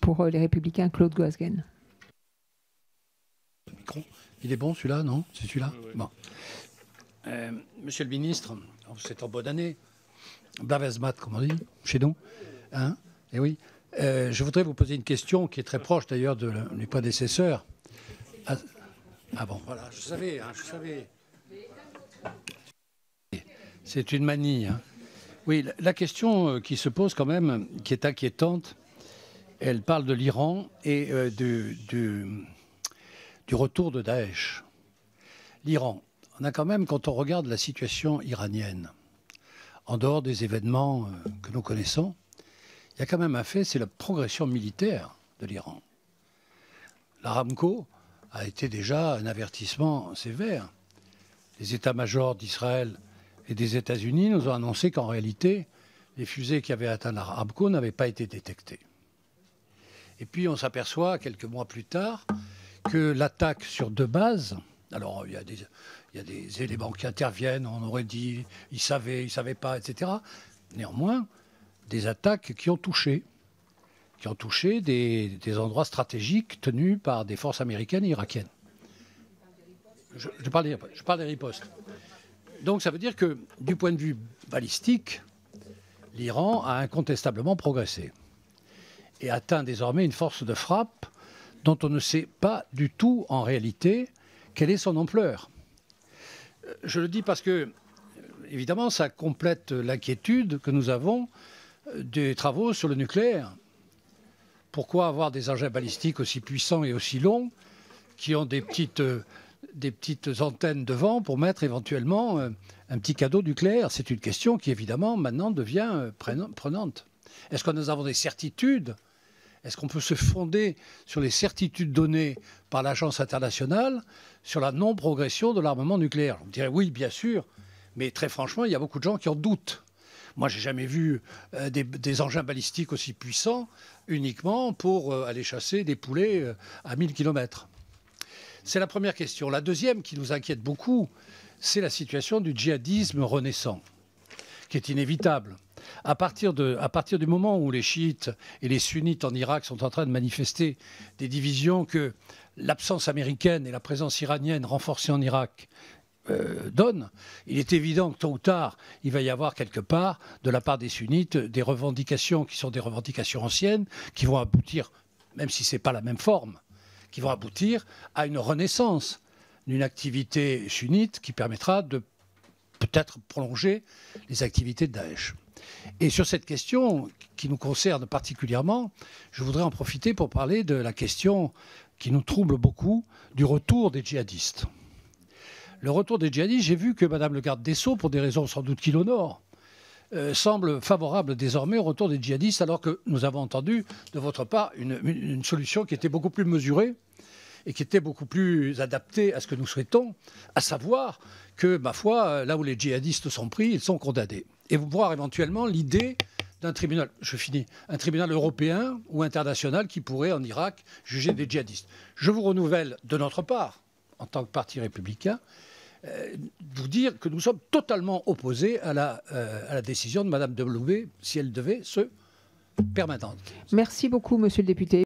pour les Républicains, Claude Goasguen. Il est bon celui-là, non? C'est celui-là? Oui. Bon. Monsieur le ministre, c'est en bonne année. Blavesmat, comme on dit, chez nous. Hein? Et oui. Je voudrais vous poser une question qui est très proche d'ailleurs de mes prédécesseurs. Ah bon, voilà, je savais, hein, je savais. C'est une manie. Hein. Oui, la question qui se pose quand même, qui est inquiétante, elle parle de l'Iran et du retour de Daesh. L'Iran, on a quand même, quand on regarde la situation iranienne, en dehors des événements que nous connaissons, il y a quand même un fait, c'est la progression militaire de l'Iran. L'Aramco a été déjà un avertissement sévère. Les états-majors d'Israël et des États-Unis nous ont annoncé qu'en réalité, les fusées qui avaient atteint l'Aramco n'avaient pas été détectées. Et puis on s'aperçoit, quelques mois plus tard, que l'attaque sur 2 bases, alors il y a des éléments qui interviennent, on aurait dit, ils savaient pas, etc. Néanmoins, des attaques qui ont touché des endroits stratégiques tenus par des forces américaines et irakiennes. Je parle des ripostes. Donc ça veut dire que, du point de vue balistique, l'Iran a incontestablement progressé et atteint désormais une force de frappe dont on ne sait pas du tout, en réalité, quelle est son ampleur. Je le dis parce que, évidemment, ça complète l'inquiétude que nous avons des travaux sur le nucléaire. Pourquoi avoir des engins balistiques aussi puissants et aussi longs qui ont des petites antennes devant pour mettre éventuellement un petit cadeau nucléaire? C'est une question qui, évidemment, maintenant devient prenante. Est-ce que nous avons des certitudes? Est-ce qu'on peut se fonder sur les certitudes données par l'Agence internationale sur la non-progression de l'armement nucléaire? On dirait oui, bien sûr, mais très franchement, il y a beaucoup de gens qui en doutent. Moi, j'ai jamais vu des engins balistiques aussi puissants uniquement pour aller chasser des poulets à 1000 km. C'est la première question. La deuxième qui nous inquiète beaucoup, c'est la situation du djihadisme renaissant, qui est inévitable. À partir du moment où les chiites et les sunnites en Irak sont en train de manifester des divisions que l'absence américaine et la présence iranienne renforcée en Irak donne, il est évident que tôt ou tard, il va y avoir quelque part, de la part des sunnites, des revendications qui sont des revendications anciennes, qui vont aboutir, même si ce n'est pas la même forme, qui vont aboutir à une renaissance d'une activité sunnite qui permettra de peut-être prolonger les activités de Daesh. Et sur cette question qui nous concerne particulièrement, je voudrais en profiter pour parler de la question qui nous trouble beaucoup, du retour des djihadistes. Le retour des djihadistes, j'ai vu que Mme le garde des Sceaux, pour des raisons sans doute qu'il honore, semble favorable désormais au retour des djihadistes, alors que nous avons entendu de votre part une solution qui était beaucoup plus mesurée et qui était beaucoup plus adaptée à ce que nous souhaitons, à savoir que, ma foi, là où les djihadistes sont pris, ils sont condamnés. Et vous voir éventuellement l'idée d'un tribunal, un tribunal européen ou international qui pourrait, en Irak, juger des djihadistes. Je vous renouvelle de notre part, en tant que parti républicain, vous dire que nous sommes totalement opposés à la décision de Mme Belloubet, si elle devait se permanente. Merci beaucoup, monsieur le député.